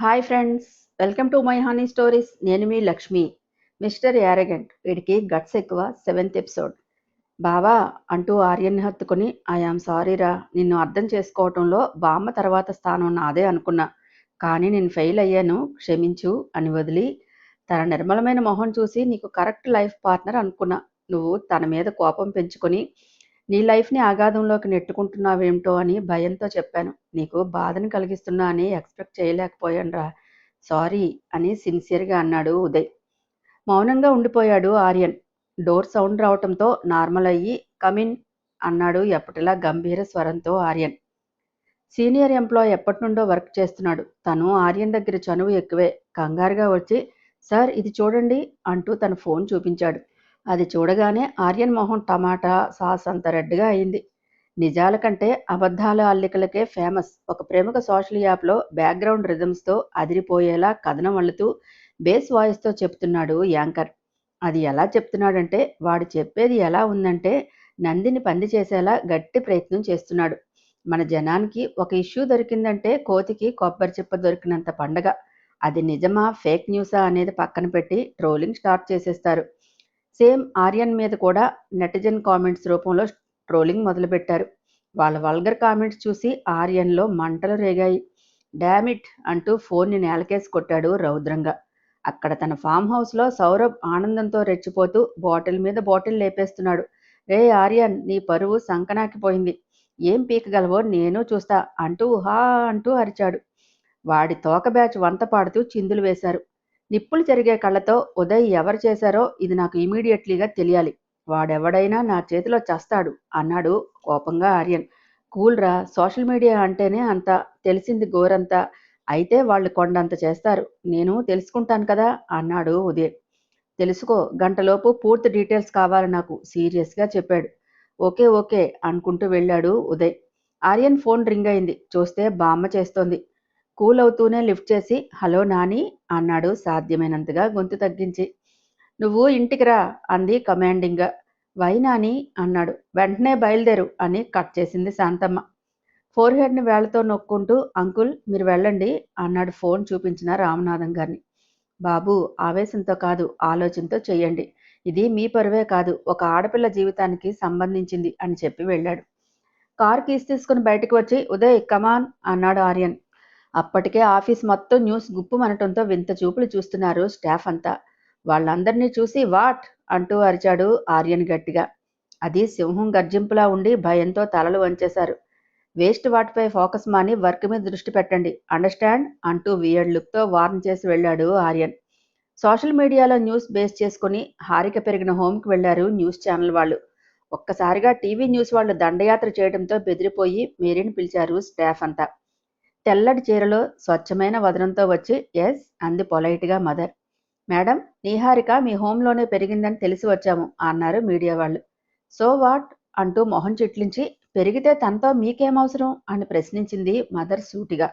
Hi friends, welcome to my honey stories. నేను మీ Lakshmi. Mister arrogant, వీడికి guts ఎక్కువ. 7th episode. బావా అంటూ ఆర్యన్ని హత్తుకుని, ఐఆమ్ సారీరా, నిన్ను అర్థం చేసుకోవటంలో బామ్మ తర్వాత స్థానం నాదే అనుకున్నా, కానీ నేను ఫెయిల్ అయ్యాను, క్షమించు అని వదిలి, తన నిర్మలమైన మొహం చూసి నీకు కరెక్ట్ లైఫ్ పార్ట్నర్ అనుకున్నా. నువ్వు తన మీద కోపం పెంచుకొని నీ లైఫ్ని అగాధంలోకి నెట్టుకుంటున్నావేమిటో అని భయంతో చెప్పాను. నీకు బాధను కలిగిస్తున్నా అని ఎక్స్పెక్ట్ చేయలేకపోయానురా. సారీ అని సిన్సియర్గా అన్నాడు ఉదయ్. మౌనంగా ఉండిపోయాడు ఆర్యన్. డోర్ సౌండ్ రావటంతో నార్మల్ అయ్యి కమిన్ అన్నాడు ఎప్పటిలా గంభీర స్వరంతో ఆర్యన్. సీనియర్ ఎంప్లాయ్ ఎప్పటి నుండో వర్క్ చేస్తున్నాడు. తను ఆర్యన్ దగ్గర చనువు ఎక్కువే. కంగారుగా వచ్చి, సార్ ఇది చూడండి అంటూ తన ఫోన్ చూపించాడు. అది చూడగానే ఆర్యన్ మొహం టమాటా సాస్ అంత రెడ్గా అయింది. నిజాల కంటే అబద్ధాల అల్లికలకే ఫేమస్ ఒక ప్రముఖ సోషల్ యాప్లో బ్యాక్గ్రౌండ్ రిథమ్స్తో అదిరిపోయేలా కథనం అల్లుతూ బేస్ వాయిస్తో చెప్తున్నాడు యాంకర్. అది ఎలా చెప్తున్నాడంటే, వాడు చెప్పేది ఎలా ఉందంటే నందిని పంది చేసేలా గట్టి ప్రయత్నం చేస్తున్నాడు. మన జనానికి ఒక ఇష్యూ దొరికిందంటే కోతికి కొబ్బరి చిప్ప దొరికినంత పండగ. అది నిజమా ఫేక్ న్యూసా అనేది పక్కన పెట్టి ట్రోలింగ్ స్టార్ట్ చేసేస్తారు. సేమ్ ఆర్యన్ మీద కూడా నెటిజన్ కామెంట్స్ రూపంలో ట్రోలింగ్ మొదలుపెట్టారు. వాళ్ళ వల్గర్ కామెంట్స్ చూసి ఆర్యన్లో మంటలు రేగాయి. డామిట్ అంటూ ఫోన్ని నేలకేసి కొట్టాడు రౌద్రంగా. అక్కడ తన ఫామ్ హౌస్లో సౌరభ్ ఆనందంతో రెచ్చిపోతూ బాటిల్ మీద బాటిల్ లేపేస్తున్నాడు. రే ఆర్యన్, నీ పరువు సంకనాకిపోయింది, ఏం పీకగలవో నేను చూస్తా అంటూ హా అంటూ అరిచాడు. వాడి తోక బ్యాచ్ వంత పాడుతూ చిందులు వేశారు. నిప్పులు చెరిగే కళ్ళతో, ఉదయ్ ఎవరు చేశారో ఇది నాకు ఇమీడియట్లీగా తెలియాలి, వాడెవడైనా నా చేతిలో చస్తాడు అన్నాడు కోపంగా ఆర్యన్. కూల్రా, సోషల్ మీడియా అంటేనే అంత, తెలిసింది గోరంతా, అయితే వాళ్ళు కొండంత చేస్తారు, నేను తెలుసుకుంటాను కదా అన్నాడు ఉదయ్. తెలుసుకో, గంటలోపు పూర్తి డీటెయిల్స్ కావాలి నాకు, సీరియస్గా చెప్పాడు. ఓకే ఓకే అనుకుంటూ వెళ్ళాడు ఉదయ్. ఆర్యన్ ఫోన్ రింగ్ అయింది. చూస్తే బామ్మ చేస్తోంది. కూల్ అవుతూనే లిఫ్ట్ చేసి, హలో నాని అన్నాడు సాధ్యమైనంతగా గొంతు తగ్గించి. నువ్వు ఇంటికి రా అంది కమాండింగ్గా. వై నాని అన్నాడు. వెంటనే బయలుదేరు అని కట్ చేసింది శాంతమ్మ. ఫోర్ హెడ్ని వేళ్లతో నొక్కుంటూ, అంకుల్ మీరు వెళ్ళండి అన్నాడు ఫోన్ చూపించిన రామనాథం గారిని. బాబు, ఆవేశంతో కాదు, ఆలోచనతో చెయ్యండి, ఇది మీ పరువే కాదు, ఒక ఆడపిల్ల జీవితానికి సంబంధించింది అని చెప్పి వెళ్ళాడు. కార్ కీస్ తీసుకుని బయటకు వచ్చి, ఉదయ్ కమాన్ అన్నాడు ఆర్యన్. అప్పటికే ఆఫీస్ మొత్తం న్యూస్ గుప్పుమనటంతో వింత చూపులు చూస్తున్నారు స్టాఫ్ అంతా. వాళ్ళందరినీ చూసి వాట్ అంటూ అరిచాడు ఆర్యన్ గట్టిగా. అది సింహం గర్జింపులా ఉండి భయంతో తలలు వంచేశారు. వేస్ట్ వాటిపై ఫోకస్ మాని వర్క్ మీద దృష్టి పెట్టండి, అండర్స్టాండ్ అంటూ వియర్డ్ లుక్తో వార్న్ చేసి వెళ్ళాడు ఆర్యన్. సోషల్ మీడియాలో న్యూస్ బేస్ చేసుకుని హారిక పెరిగిన హోమ్కి వెళ్లారు న్యూస్ ఛానల్ వాళ్ళు. ఒక్కసారిగా టీవీ న్యూస్ వాళ్ళు దండయాత్ర చేయడంతో బెదిరిపోయి మేరీని పిలిచారు స్టాఫ్ అంతా. తెల్లటి చీరలో స్వచ్ఛమైన వదనంతో వచ్చి ఎస్ అంది పొలైట్గా మదర్. మేడం, నీహారిక మీ హోంలోనే పెరిగిందని తెలిసి వచ్చాము అన్నారు మీడియా వాళ్ళు. సో వాట్ అంటూ మొహం చిట్లించి, పెరిగితే తనతో మీకేమవసరం అని ప్రశ్నించింది మదర్ సూటిగా.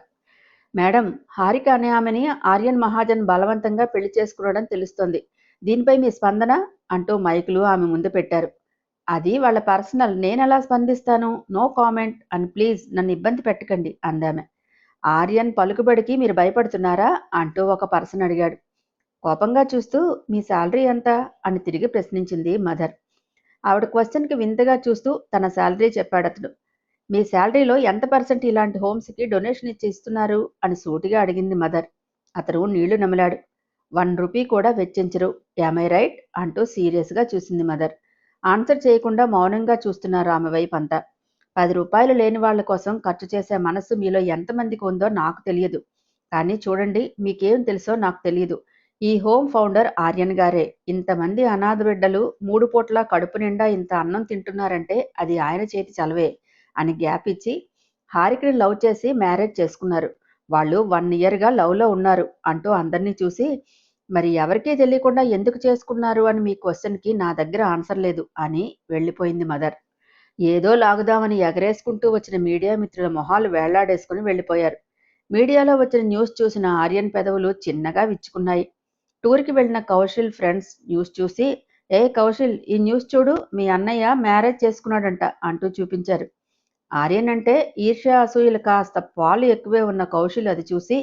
మేడం, హారిక అనే ఆమెని ఆర్యన్ మహాజన్ బలవంతంగా పెళ్లి చేసుకున్నాడని తెలుస్తోంది, దీనిపై మీ స్పందన అంటూ మైకులు ఆమె ముందు పెట్టారు. అది వాళ్ళ పర్సనల్, నేనెలా స్పందిస్తాను, నో కామెంట్ అని ప్లీజ్ నన్ను ఇబ్బంది పెట్టకండి అందామె. ఆర్యన్ పలుకుబడికి మీరు భయపడుతున్నారా అంటూ ఒక పర్సన్ అడిగాడు. కోపంగా చూస్తూ మీ శాలరీ ఎంత అని తిరిగి ప్రశ్నించింది మదర్. ఆవిడ క్వశ్చన్కి వింతగా చూస్తూ తన శాలరీ చెప్పాడతడు. మీ శాలరీలో ఎంత పర్సెంట్ ఇలాంటి హోమ్స్కి డొనేషన్ ఇచ్చి ఇస్తున్నారు అని సూటిగా అడిగింది మదర్. అతను నీళ్లు నమిలాడు. 1 రూపీ కూడా వెచ్చించరు, యామై రైట్ అంటూ సీరియస్గా చూసింది మదర్. ఆన్సర్ చేయకుండా మౌనంగా చూస్తున్నారు ఆమె వైపు అంతా. 10 రూపాయలు లేని వాళ్ల కోసం ఖర్చు చేసే మనస్సు మీలో ఎంతమందికి ఉందో నాకు తెలియదు, కానీ చూడండి, మీకేం తెలుసో నాకు తెలియదు, ఈ హోమ్ ఫౌండర్ ఆర్యన్ గారే. ఇంతమంది అనాథ బిడ్డలు 3 పూట్ల కడుపు నిండా ఇంత అన్నం తింటున్నారంటే అది ఆయన చేతి చలవే అని గ్యాప్ ఇచ్చి, హారికని లవ్ చేసి మ్యారేజ్ చేసుకున్నారు, వాళ్ళు 1 ఇయర్గా లవ్లో ఉన్నారు అంటూ అందరినీ చూసి, మరి ఎవరికీ తెలియకుండా ఎందుకు చేసుకున్నారు అని మీ క్వశ్చన్కి నా దగ్గర ఆన్సర్ లేదు అని వెళ్ళిపోయింది మదర్. ఏదో లాగుదామని ఎగరేసుకుంటూ వచ్చిన మీడియా మిత్రుల మొహాలు వేళ్లాడేసుకుని వెళ్ళిపోయారు. మీడియాలో వచ్చిన న్యూస్ చూసిన ఆర్యన్ పెదవులు చిన్నగా విచ్చుకున్నాయి. టూర్కి వెళ్ళిన కౌశల్ ఫ్రెండ్స్ న్యూస్ చూసి, ఏ కౌశల్, ఈ న్యూస్ చూడు, మీ అన్నయ్య మ్యారేజ్ చేసుకున్నాడంట అంటూ చూపించారు. ఆర్యన్ అంటే ఈర్ష్య అసూయలు కాస్త పాలు ఎక్కువే ఉన్న కౌశల్ అది చూసి,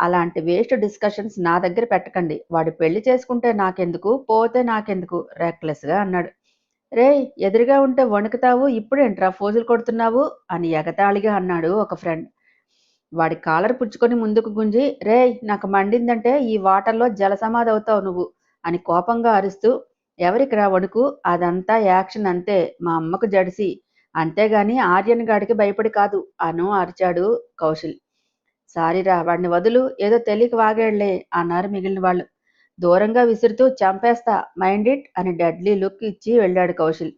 అలాంటి వేస్ట్ డిస్కషన్స్ నా దగ్గర పెట్టకండి. వాడు పెళ్లి చేసుకుంటే నాకెందుకు, పోతే నాకెందుకు రెక్లెస్గా అన్నాడు. రేయ్, ఎదురుగా ఉంటే వణుకుతావు, ఇప్పుడేంట్రా ఫోజులు కొడుతున్నావు అని ఎగతాళిగా అన్నాడు ఒక ఫ్రెండ్. వాడి కాలర్ పుచ్చుకొని ముందుకు గుంజి, రేయ్, నాకు మండిందంటే ఈ వాటర్లో జలసమాధి అవుతావు నువ్వు అని కోపంగా అరుస్తూ, ఎవరికిరా వణుకు, అదంతా యాక్షన్ అంతే, మా అమ్మకు జడిసి, అంతేగాని ఆర్యన్ గాడికి భయపడి కాదు అను అరిచాడు కౌశల్. సారీరా, వాడిని వదులు, ఏదో తెలియక వాగాడులే అన్నారు మిగిలిన వాళ్ళు. దూరంగా విసురుతూ, చంపేస్తా, మైండ్ ఇట్ అని డెడ్లీ లుక్ ఇచ్చి వెళ్ళాడు కౌశల్.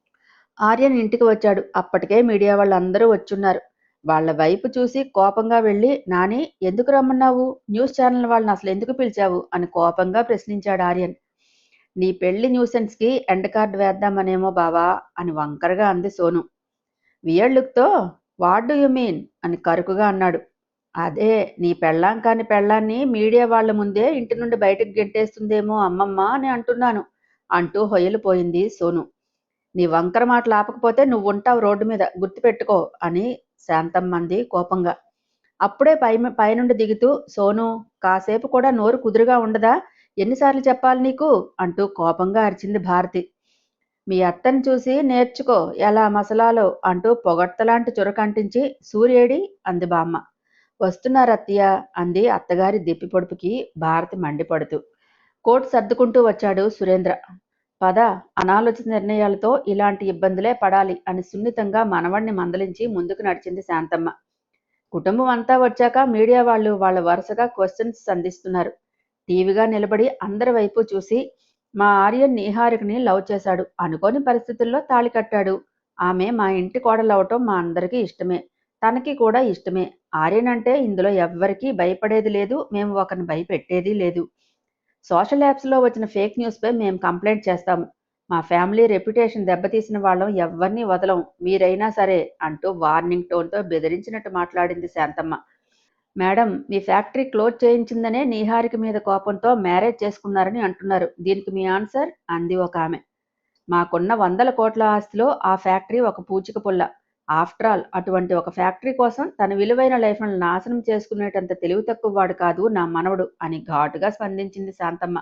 ఆర్యన్ ఇంటికి వచ్చాడు. అప్పటికే మీడియా వాళ్ళందరూ వచ్చున్నారు. వాళ్ళ వైపు చూసి కోపంగా వెళ్ళి, నాని, ఎందుకు రమ్మన్నావు, న్యూస్ ఛానల్ వాళ్ళని అసలు ఎందుకు పిలిచావు అని కోపంగా ప్రశ్నించాడు ఆర్యన్. నీ పెళ్లి న్యూసెన్స్కి ఎండ్ కార్డ్ వేద్దామనేమో బావా అని వంకరగా అంది సోను. వియర్డ్ లుక్తో, వాట్ డూ యు మీన్ అని కరుకుగా అన్నాడు. అదే, నీ పెళ్ళాం కాని పెళ్ళాన్ని మీడియా వాళ్ళ ముందే ఇంటి నుండి బయటకు గెంటేస్తుందేమో అమ్మమ్మ అని అంటున్నాను అంటూ హొయలిపోయింది సోను. నీ వంకర మాటలు ఆపకపోతే నువ్వుంటావు రోడ్డు మీద, గుర్తుపెట్టుకో అని శాంతమ్మంది కోపంగా. అప్పుడే పైనుండి దిగుతూ, సోను, కాసేపు కూడా నోరు కుదురుగా ఉండదా, ఎన్నిసార్లు చెప్పాలి నీకు అంటూ కోపంగా అరిచింది భారతి. మీ అత్తని చూసి నేర్చుకో ఎలా మసలాలో అంటూ పొగడ్తలాంటి చురకంటించి, సూర్యేడి అంది బామ్మ. వస్తున్నారత్తయ్య అంది అత్తగారి దెప్పి పొడుపుకి భారతి మండిపడుతూ. కోట్ సర్దుకుంటూ వచ్చాడు సురేంద్ర. పద, అనాలోచిత నిర్ణయాలతో ఇలాంటి ఇబ్బందులే పడాలి అని సున్నితంగా మనవణ్ణి మందలించి ముందుకు నడిచింది శాంతమ్మ. కుటుంబం అంతా వచ్చాక మీడియా వాళ్ళు వాళ్ళ వరుసగా క్వశ్చన్స్ సంధిస్తున్నారు. టీవీగా నిలబడి అందరి వైపు చూసి, మా ఆర్యన్ నీహారికని లవ్ చేశాడు, అనుకోని పరిస్థితుల్లో తాళి కట్టాడు. ఆమె మా ఇంటి కోడలవటం మా అందరికీ ఇష్టమే, తనకి కూడా ఇష్టమే. ఆర్యన్ అంటే ఇందులో ఎవ్వరికీ భయపడేది లేదు, మేము ఒకరిని భయపెట్టేది లేదు. సోషల్ యాప్స్లో వచ్చిన ఫేక్ న్యూస్పై మేము కంప్లైంట్ చేస్తాము. మా ఫ్యామిలీ రెప్యుటేషన్ దెబ్బతీసిన వాళ్ళం ఎవ్వరినీ వదలం, మీరైనా సరే అంటూ వార్నింగ్ టోన్తో బెదిరించినట్టు మాట్లాడింది శాంతమ్మ. మేడం, మీ ఫ్యాక్టరీ క్లోజ్ చేయించిందనే నీహారిక మీద కోపంతో మ్యారేజ్ చేసుకున్నారని అంటున్నారు, దీనికి మీ ఆన్సర్ అంది ఒక ఆమె. మాకున్న 100 కోట్ల ఆస్తిలో ఆ ఫ్యాక్టరీ ఒక పూచిక పుల్ల. ఆఫ్టర్ ఆల్, అటువంటి ఒక ఫ్యాక్టరీ కోసం తన విలువైన లైఫ్ను నాశనం చేసుకునేటంత తెలివి తక్కువ వాడు కాదు నా మనవడు అని ఘాటుగా స్పందించింది శాంతమ్మ.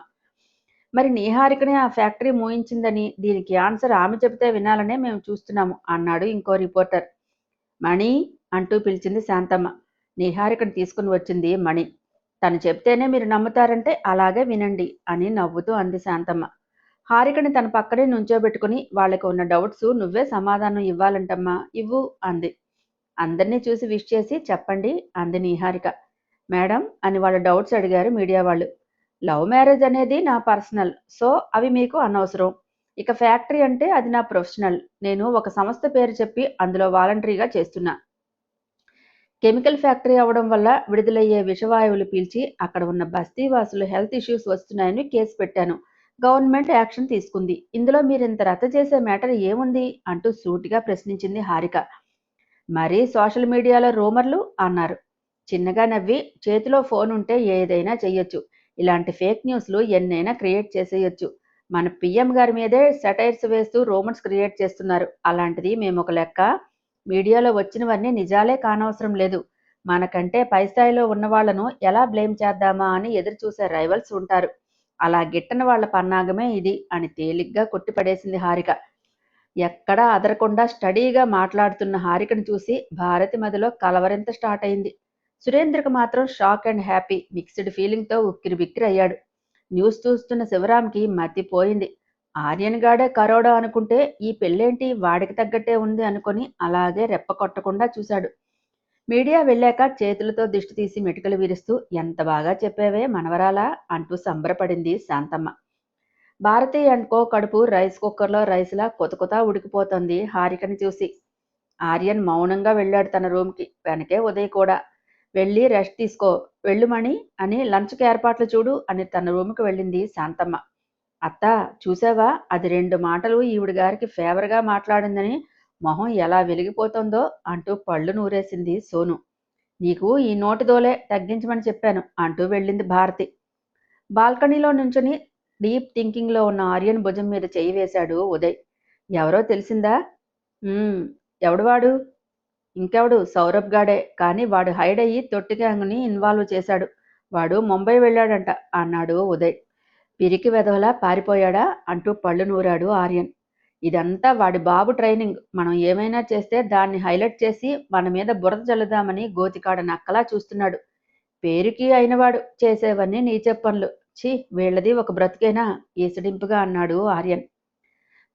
మరి నీహారికనే ఆ ఫ్యాక్టరీ మూయించిందని, దీనికి ఆన్సర్ ఆమె చెబితే వినాలనే మేము చూస్తున్నాము అన్నాడు ఇంకో రిపోర్టర్. మణి అంటూ పిలిచింది శాంతమ్మ. నీహారికను తీసుకుని వచ్చింది మణి. తను చెప్తేనే మీరు నమ్ముతారంటే అలాగే వినండి అని నవ్వుతూ అంది శాంతమ్మ. హారికని తన పక్కనే నుంచోబెట్టుకుని, వాళ్ళకి ఉన్న డౌట్స్ నువ్వే సమాధానం ఇవ్వాలంటమ్మా, ఇవ్వు అంది. అందరినీ చూసి విష్ చేసి, చెప్పండి అంది నీహారిక. మేడం అని వాళ్ళ డౌట్స్ అడిగారు మీడియా వాళ్ళు. లవ్ మ్యారేజ్ అనేది నా పర్సనల్, సో అవి మీకు అనవసరం. ఇక ఫ్యాక్టరీ అంటే అది నా ప్రొఫెషనల్. నేను ఒక సంస్థ పేరు చెప్పి అందులో వాలంటరీగా చేస్తున్నా. కెమికల్ ఫ్యాక్టరీ అవడం వల్ల విడుదలయ్యే విషవాయువులు పీల్చి అక్కడ ఉన్న బస్తీవాసులు హెల్త్ ఇష్యూస్ వస్తున్నాయని కేసు పెట్టాను. గవర్నమెంట్ యాక్షన్ తీసుకుంది. ఇందులో మీరింత రచ్చ చేసే మ్యాటర్ ఏముంది అంటూ సూటిగా ప్రశ్నించింది హారిక. మరీ సోషల్ మీడియాలో రూమర్లు అన్నారు. చిన్నగా నవ్వి, చేతిలో ఫోన్ ఉంటే ఏదైనా చెయ్యొచ్చు, ఇలాంటి ఫేక్ న్యూస్లు ఎన్నైనా క్రియేట్ చేసేయొచ్చు. మన పిఎం గారి మీదే సెటైర్స్ వేస్తూ రూమర్స్ క్రియేట్ చేస్తున్నారు. అలాంటిది మేము ఒక లెక్క. మీడియాలో వచ్చినవన్నీ నిజాలే కానవసరం లేదు. మనకంటే పై స్థాయిలో ఉన్న వాళ్లను ఎలా బ్లేమ్ చేద్దామా అని ఎదురు చూసే రైవల్స్ ఉంటారు. అలా గిట్టని వాళ్ల పన్నాగమే ఇది అని తేలిగ్గా కొట్టిపడేసింది హారిక. ఎక్కడా అదరకుండా స్టడీగా మాట్లాడుతున్న హారికను చూసి భారతి మదిలో కలవరింత స్టార్ట్ అయింది. సురేంద్రకు మాత్రం షాక్ అండ్ హ్యాపీ మిక్స్డ్ ఫీలింగ్తో ఉక్కిరి బిక్కిరి అయ్యాడు. న్యూస్ చూస్తున్న శివరాంకి మతిపోయింది. ఆర్యన్ గాడే కరోడా అనుకుంటే ఈ పెళ్ళేంటి వాడికి తగ్గట్టే ఉంది అనుకొని అలాగే రెప్ప కొట్టకుండా చూశాడు. మీడియా వెళ్ళాక చేతులతో దిష్టి తీసి మెటుకలు విరుస్తూ, ఎంత బాగా చెప్పావే మనవరాలా అంటూ సంబరపడింది శాంతమ్మ. భారతి అండ్ కో కడుపు రైస్ కుక్కర్లో రైస్లా కొత ఉడికిపోతుంది హారికని చూసి. ఆర్యన్ మౌనంగా వెళ్ళాడు తన రూమ్కి. వెనకే ఉదయ్ కూడా. వెళ్ళి రెస్ట్ తీసుకో, వెళ్ళుమణి అని లంచ్కి ఏర్పాట్లు చూడు అని తన రూమ్కి వెళ్ళింది శాంతమ్మ. అత్త, చూసావా, అది 2 మాటలు ఈవిడ గారికి ఫేవర్గా మాట్లాడిందని మొహం ఎలా వెలిగిపోతుందో అంటూ పళ్ళు నూరేసింది సోను. నీకు ఈ నోటిదోలే తగ్గించమని చెప్పాను అంటూ వెళ్ళింది భారతి. బాల్కనీలో నుంచుని డీప్ థింకింగ్లో ఉన్న ఆర్యన్ భుజం మీద చెయ్యి వేశాడు ఉదయ్. ఎవరో తెలిసిందా? ఎవడు వాడు? ఇంకెవడు, సౌరభ్ గాడే. కానీ వాడు హైడ్ అయ్యి తొట్టి గ్యాంగ్ని ఇన్వాల్వ్ చేశాడు. వాడు ముంబై వెళ్ళాడంట అన్నాడు ఉదయ్. పిరికి వెధవలా పారిపోయాడా అంటూ పళ్ళు నూరాడు ఆర్యన్. ఇదంతా వాడి బాబు ట్రైనింగ్. మనం ఏమైనా చేస్తే దాన్ని హైలైట్ చేసి మన మీద బురద జల్లుదామని గోతికాడ నక్కలా చూస్తున్నాడు. పేరుకి అయినవాడు, చేసేవన్నీ నీచ పనులు. ఛీ, వీళ్ళది ఒక బ్రతికేనా? ఈసడింపుగా అన్నాడు ఆర్యన్.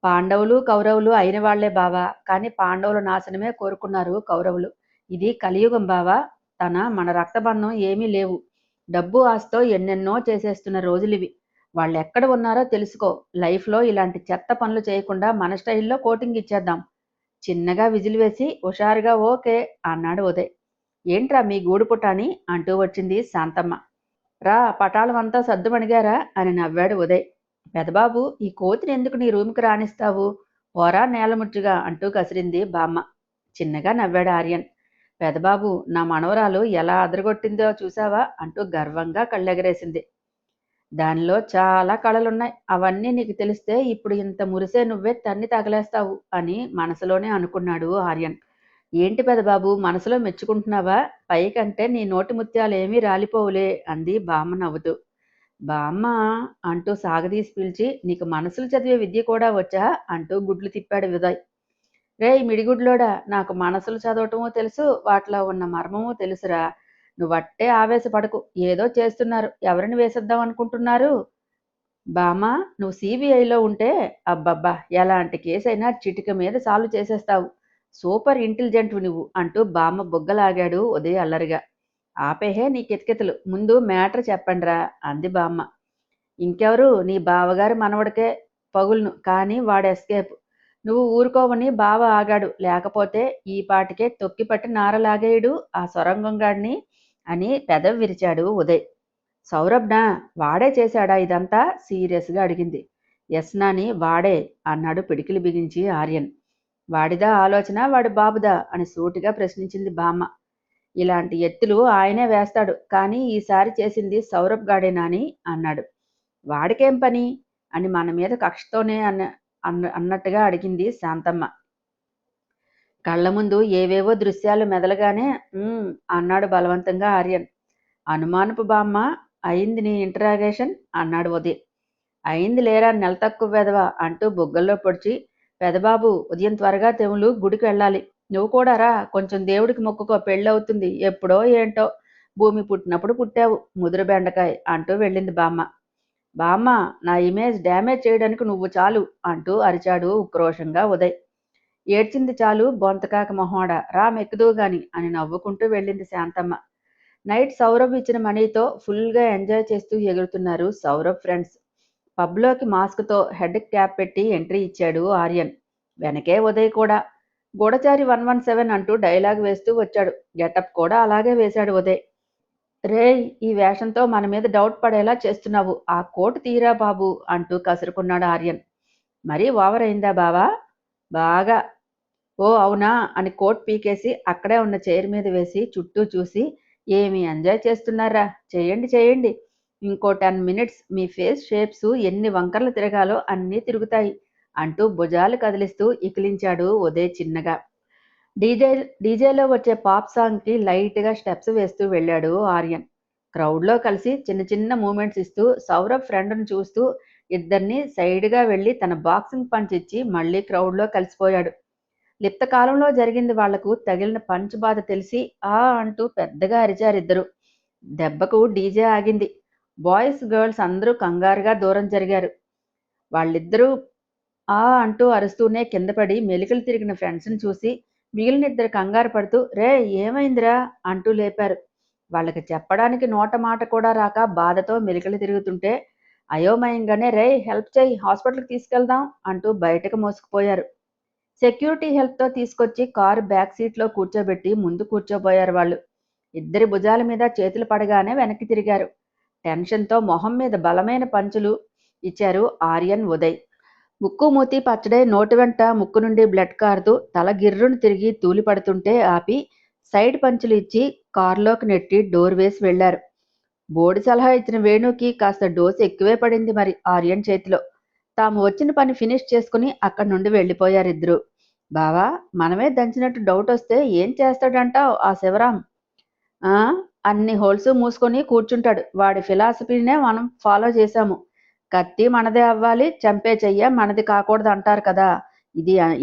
పాండవులు కౌరవులు అయిన వాళ్లే బావా, కానీ పాండవుల నాశనమే కోరుకున్నారు కౌరవులు. ఇది కలియుగం బావా. మన రక్తబంధం ఏమీ లేవు. డబ్బు ఆస్తో ఎన్నెన్నో చేసేస్తున్న రోజులివి. వాళ్ళెక్కడ ఉన్నారో తెలుసుకో. లైఫ్లో ఇలాంటి చెత్త పనులు చేయకుండా మన స్టైల్లో కోటింగ్ ఇచ్చేద్దాం. చిన్నగా విజిల్ వేసి హుషారుగా ఓకే అన్నాడు ఉదయ్. ఏంట్రా మీ గూడు పుటాని అంటూ వచ్చింది శాంతమ్మ. రా, పటాలం అంతా సద్దుమణిగారా అని నవ్వాడు ఉదయ్. పెదబాబు, ఈ కోతిని ఎందుకు నీ రూమ్కి రానిస్తావు? పోరా నేలముచ్చుగా అంటూ కసిరింది బామ్మ. చిన్నగా నవ్వాడు ఆర్యన్. పెదబాబు, నా మనవరాలు ఎలా అదరగొట్టిందో చూసావా అంటూ గర్వంగా కళ్ళెగరేసింది. దానిలో చాలా కళలున్నాయి. అవన్నీ నీకు తెలిస్తే ఇప్పుడు ఇంత మురిసే నువ్వే తన్ని తగలేస్తావు అని మనసులోనే అనుకున్నాడు ఆర్యన్. ఏంటి పెదబాబు, మనసులో మెచ్చుకుంటున్నావా? పైకంటే నీ నోటి ముత్యాలేమీ రాలిపోవులే అంది బామ్మ నవ్వుతూ. బామ్మ అంటూ సాగదీసి పిలిచి, నీకు మనసులు చదివే విద్య కూడా వచ్చా అంటూ గుడ్లు తిప్పాడు ఉదయ్. రేయ్ మిడిగుడ్లోడా, నాకు మనసులు చదవటమూ తెలుసు, వాటిలో ఉన్న మర్మమూ తెలుసురా. నువ్వట్టే ఆవేశపడకు. ఏదో చేస్తున్నారు. ఎవరిని వేసేద్దాం అనుకుంటున్నారు? బామ్మ, నువ్వు సిబిఐలో ఉంటే అబ్బబ్బా ఎలాంటి కేసైనా చిటిక మీద సాల్వ్ చేసేస్తావు. సూపర్ ఇంటెలిజెంట్ నువ్వు అంటూ బామ్మ బుగ్గలాగాడు ఉదయ్ అల్లరిగా. ఆపేహే నీ కితకితలు, ముందు మ్యాటర్ చెప్పండిరా అంది బామ్మ. ఇంకెవరు, నీ బావగారి మనవడికే పగులును, కానీ వాడు ఎస్కేప్. నువ్వు ఊరుకోవని బావ ఆగాడు, లేకపోతే ఈ పాటికే తొక్కిపట్టి నారలాగేయుడు ఆ సొరంగంగాడిని అని పెదవి విరిచాడు ఉదయ్. సౌరభ్నా, వాడే చేశాడా ఇదంతా సీరియస్గా అడిగింది. ఎస్ నాని, వాడే అన్నాడు పిడికిలి బిగించి ఆర్యన్. వాడిదా ఆలోచన, వాడి బాబుదా అని సూటిగా ప్రశ్నించింది బామ్మ. ఇలాంటి ఎత్తులు ఆయనే వేస్తాడు, కానీ ఈసారి చేసింది సౌరభ్ గాడేనా అని అన్నాడు. వాడికేం పని అని మన మీద కక్షతోనే అన్నట్టుగా అడిగింది శాంతమ్మ. కళ్ళ ముందు ఏవేవో దృశ్యాలు మెదలగానే అన్నాడు బలవంతంగా ఆర్యన్. అనుమానపు బామ్మ, అయింది నీ ఇంటరాగేషన్ అన్నాడు ఉదయ్. అయింది లేరా నెల తక్కువ వెధవా అంటూ బుగ్గల్లో పొడిచి, పెదబాబు ఉదయం త్వరగా తెములు, గుడికి వెళ్ళాలి. నువ్వు కూడా రా, కొంచెం దేవుడికి మొక్కుకో, పెళ్ళవుతుంది. ఎప్పుడో ఏంటో, భూమి పుట్టినప్పుడు పుట్టావు ముదురు బెండకాయ అంటూ వెళ్ళింది బామ్మ. బామ్మ, నా ఇమేజ్ డ్యామేజ్ చేయడానికి నువ్వు చాలు అంటూ అరిచాడు ఉక్రోషంగా ఉదయ్. ఏడ్చింది చాలు బొంతకాక మొహోడ, రా మెక్కుదువు గాని అని నవ్వుకుంటూ వెళ్ళింది శాంతమ్మ. నైట్ సౌరభ్ ఇచ్చిన మనీతో ఫుల్గా ఎంజాయ్ చేస్తూ ఎగురుతున్నారు సౌరభ్ ఫ్రెండ్స్. పబ్లోకి మాస్క్తో హెడ్ క్యాప్ పెట్టి ఎంట్రీ ఇచ్చాడు ఆర్యన్. వెనకే ఉదయ్ కూడా. గూఢచారి 117 అంటూ డైలాగ్ వేస్తూ వచ్చాడు. గెటప్ కూడా అలాగే వేశాడు ఉదయ్. రేయ్, ఈ వేషంతో మన మీద డౌట్ పడేలా చేస్తున్నావు, ఆ కోటు తీరా బాబు అంటూ కసురుకున్నాడు ఆర్యన్. మరీ ఓవర్ అయిందా బావా? బాగా. ఓ అవునా అని కోట్ పీకేసి అక్కడే ఉన్న చైర్ మీద వేసి చుట్టూ చూసి, ఏమి ఎంజాయ్ చేస్తున్నారా, చేయండి చేయండి, ఇంకో 10 మినిట్స్ మీ ఫేస్ షేప్స్ ఎన్ని వంకర్లు తిరగాలో అన్నీ తిరుగుతాయి అంటూ భుజాలు కదిలిస్తూ ఇకిలించాడు ఉదయ్ చిన్నగా. డీజేలో వచ్చే పాప్ సాంగ్కి లైట్గా స్టెప్స్ వేస్తూ వెళ్ళాడు ఆర్యన్. క్రౌడ్లో కలిసి చిన్న చిన్న మూమెంట్స్ ఇస్తూ సౌరభ్ ఫ్రెండ్ను చూస్తూ ఇద్దరిని సైడ్గా వెళ్ళి తన బాక్సింగ్ పంచ్ ఇచ్చి మళ్ళీ క్రౌడ్లో కలిసిపోయాడు. లిప్త కాలంలో జరిగింది. వాళ్లకు తగిలిన పంచ్ బాధ తెలిసి ఆ అంటూ పెద్దగా అరిచారిద్దరు. దెబ్బకు డీజే ఆగింది. బాయ్స్ గర్ల్స్ అందరూ కంగారుగా దూరం జరిగారు. వాళ్ళిద్దరూ ఆ అంటూ అరుస్తూనే కిందపడి మెలికలు తిరిగిన ఫ్రెండ్స్ని చూసి మిగిలిన ఇద్దరు కంగారు పడుతూ రే ఏమైందిరా అంటూ లేపారు. వాళ్ళకి చెప్పడానికి నోట మాట కూడా రాక బాధతో మెలికలు తిరుగుతుంటే అయోమయంగానే రే హెల్ప్ చేయి, హాస్పిటల్కి తీసుకెళ్దాం అంటూ బయటకు మోసుకుపోయారు. సెక్యూరిటీ హెల్ప్తో తీసుకొచ్చి కారు బ్యాక్ సీట్లో కూర్చోబెట్టి ముందు కూర్చోబోయారు వాళ్ళు. ఇద్దరి భుజాల మీద చేతులు పడగానే వెనక్కి తిరిగారు. టెన్షన్తో మొహం మీద బలమైన పంచులు ఇచ్చారు ఆర్యన్ ఉదయ్. ముక్కు మూతి పచ్చడే, నోటి వెంట ముక్కు నుండి బ్లడ్ కారుతూ తల గిర్రును తిరిగి తూలి పడుతుంటే ఆపి సైడ్ పంచులు ఇచ్చి కారులోకి నెట్టి డోర్ వేసి వెళ్లారు. బోడి సలహా ఇచ్చిన వేణుకి కాస్త డోసు ఎక్కువే పడింది మరి ఆర్యన్ చేతిలో. తాము వచ్చిన పని ఫినిష్ చేసుకుని అక్కడి నుండి వెళ్ళిపోయారిద్దరు. బావా, మనమే దంచినట్టు డౌట్ వస్తే ఏం చేస్తాడంటావు ఆ శివరాం? అన్ని హోల్స్ మూసుకొని కూర్చుంటాడు. వాడి ఫిలాసఫీనే మనం ఫాలో చేశాము. కత్తి మనదే అవ్వాలి, చంపే చెయ్య మనది కాకూడదు అంటారు కదా.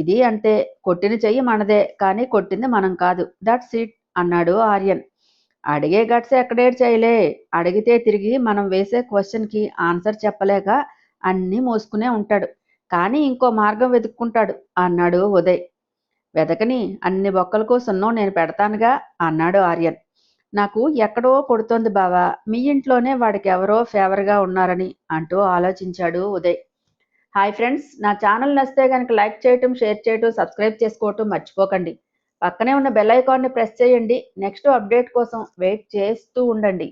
ఇది అంతే. కొట్టిన చెయ్యి మనదే, కానీ కొట్టింది మనం కాదు. దట్స్ ఇట్ అన్నాడు ఆర్యన్. అడిగే గట్స్ ఎక్కడేడు చేయలే. అడిగితే తిరిగి మనం వేసే క్వశ్చన్కి ఆన్సర్ చెప్పలేక అన్నీ మోసుకునే ఉంటాడు. కానీ ఇంకో మార్గం వెతుక్కుంటాడు అన్నాడు ఉదయ్. వెతకని, అన్ని బొక్కలకు సున్నం నేను పెడతానుగా అన్నాడు ఆర్యన్. నాకు ఎక్కడో కొడుతోంది బావా, మీ ఇంట్లోనే వాడికి ఎవరో ఫేవర్గా ఉన్నారని అంటూ ఆలోచించాడు ఉదయ్. హాయ్ ఫ్రెండ్స్, నా ఛానల్ నచ్చితే కనుక లైక్ చేయటం, షేర్ చేయటం, సబ్స్క్రైబ్ చేసుకోవటం మర్చిపోకండి. పక్కనే ఉన్న బెల్ ఐకాన్ని ప్రెస్ చేయండి. నెక్స్ట్ అప్డేట్ కోసం వెయిట్ చేస్తూ ఉండండి.